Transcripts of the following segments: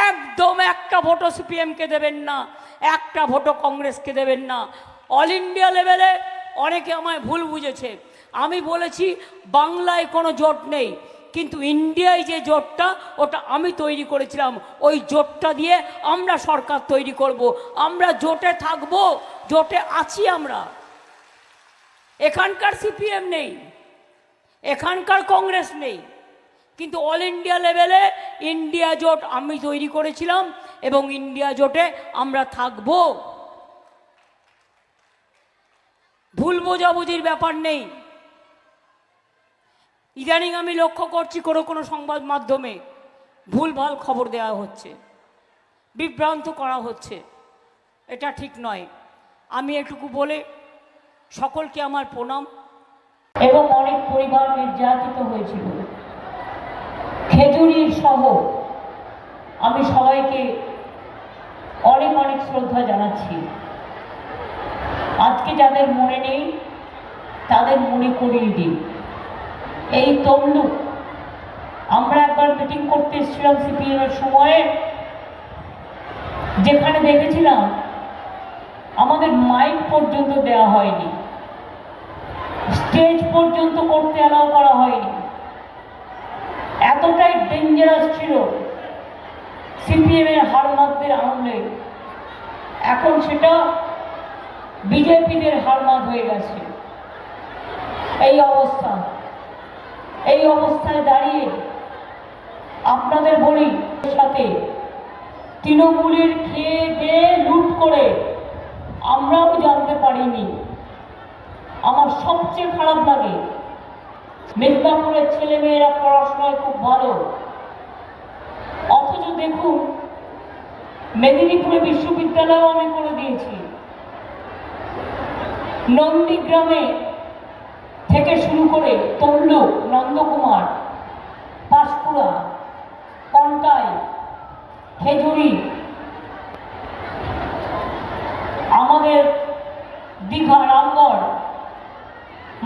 একদম একটা ভোটও সিপিএমকে দেবেন না, একটা ভোটও কংগ্রেসকে দেবেন না। অল ইন্ডিয়া লেভেলে অনেকে আমায় ভুল বুঝেছে। আমি বলেছি বাংলায় কোনো জোট নেই, কিন্তু ইন্ডিয়ায় যে জোটটা ওটা আমি তৈরি করেছিলাম। ওই জোটটা দিয়ে আমরা সরকার তৈরি করব। আমরা জোটে থাকব, জোটে আছি আমরা। এখানকার সিপিএম নেই, এখানকার কংগ্রেস নেই, কিন্তু অল ইন্ডিয়া লেভেলে ইন্ডিয়া জোট আমি তৈরি করেছিলাম এবং ইন্ডিয়া জোটে আমরা থাকব। ভুল বোঝাবুঝির ব্যাপার নেই। ইদানিং আমি লক্ষ্য করছি কোনো সংবাদ মাধ্যমে ভুলভাল খবর দেওয়া হচ্ছে, বিভ্রান্ত করা হচ্ছে। এটা ঠিক নয়। আমি এটুকু বলে সকলকে আমার প্রণাম। এবং অনেক পরিবার নির্যাতিত হয়েছিল, খেজুরির সহ আমি সবাইকে অনেক অনেক শ্রদ্ধা জানাচ্ছি। আজকে যাদের মনে নেই তাদের মনে করিয়ে দিই। এই তমলুক আমরা একবার মিটিং করতে এসেছিলাম সিপিএম এর সময়ে, যেখানে দেখেছিলাম আমাদের মাইক পর্যন্ত দেওয়া হয়নি, স্টেজ পর্যন্ত করতে অ্যালাউ করা হয়নি। এতটাই ডেঞ্জারাস ছিল সিপিএম এর হারমাতদের আমলে। এখন সেটা বিজেপিদের হারমাত হয়ে গেছে। এই অবস্থায় দাঁড়িয়ে আপনাদের বলি, সাথে তৃণমূলের খেয়ে দিয়ে লুট করে আমরাও জানতে পারিনি। আমার সবচেয়ে খারাপ লাগে, মেদিনীপুরের ছেলেমেয়েরা পড়াশোনায় খুব ভালো, অথচ দেখুন মেদিনীপুরে বিশ্ববিদ্যালয়ও আমি করে দিয়েছি। নন্দীগ্রামে থেকে শুরু করে তমলুক, নন্দকুমার, পাঁশকুড়া, কন্টাই, খেজুরি, আমাদের দীঘা, রামগড়,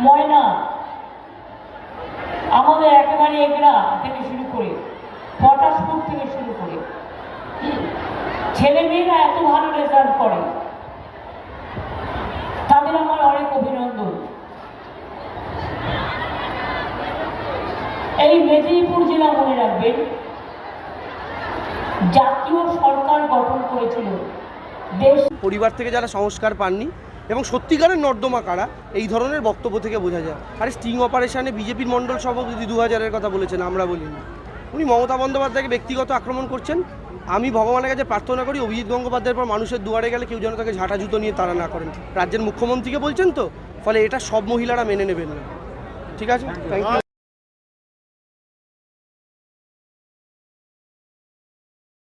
ময়না, আমাদের একেবারে এগরা থেকে শুরু করে পটাশপুর থেকে শুরু করে ছেলেমেয়েরা এত ভালো রেজাল্ট করে, তাদের আমার অনেক অভিনন্দন। এই মেদিনীপুর জেলা মনে রাখবেন জাতীয় সরকার গঠন করেছিল দেশ। পরিবার থেকে যারা সংস্কার পাননি এবং সত্যিকারের নর্দমা কারা, এই ধরনের বক্তব্য থেকে বোঝা যায়। আরে স্টিং অপারেশনে বিজেপির মণ্ডল সভাপতি 2000-এর কথা বলেছেন, আমরা বলিনি। উনি মমতা বন্দ্যোপাধ্যায়কে ব্যক্তিগত আক্রমণ করছেন। আমি ভগবানের কাছে প্রার্থনা করি অভিজিৎ গঙ্গোপাধ্যায়ের পর মানুষের দুয়ারে গেলে কেউ যেন তাকে ঝাঁটা জুতো নিয়ে তাড়া না করেন। রাজ্যের মুখ্যমন্ত্রীকে বলছেন তো, ফলে এটা সব মহিলারা মেনে নেবেন না। ঠিক আছে, থ্যাংক ইউ।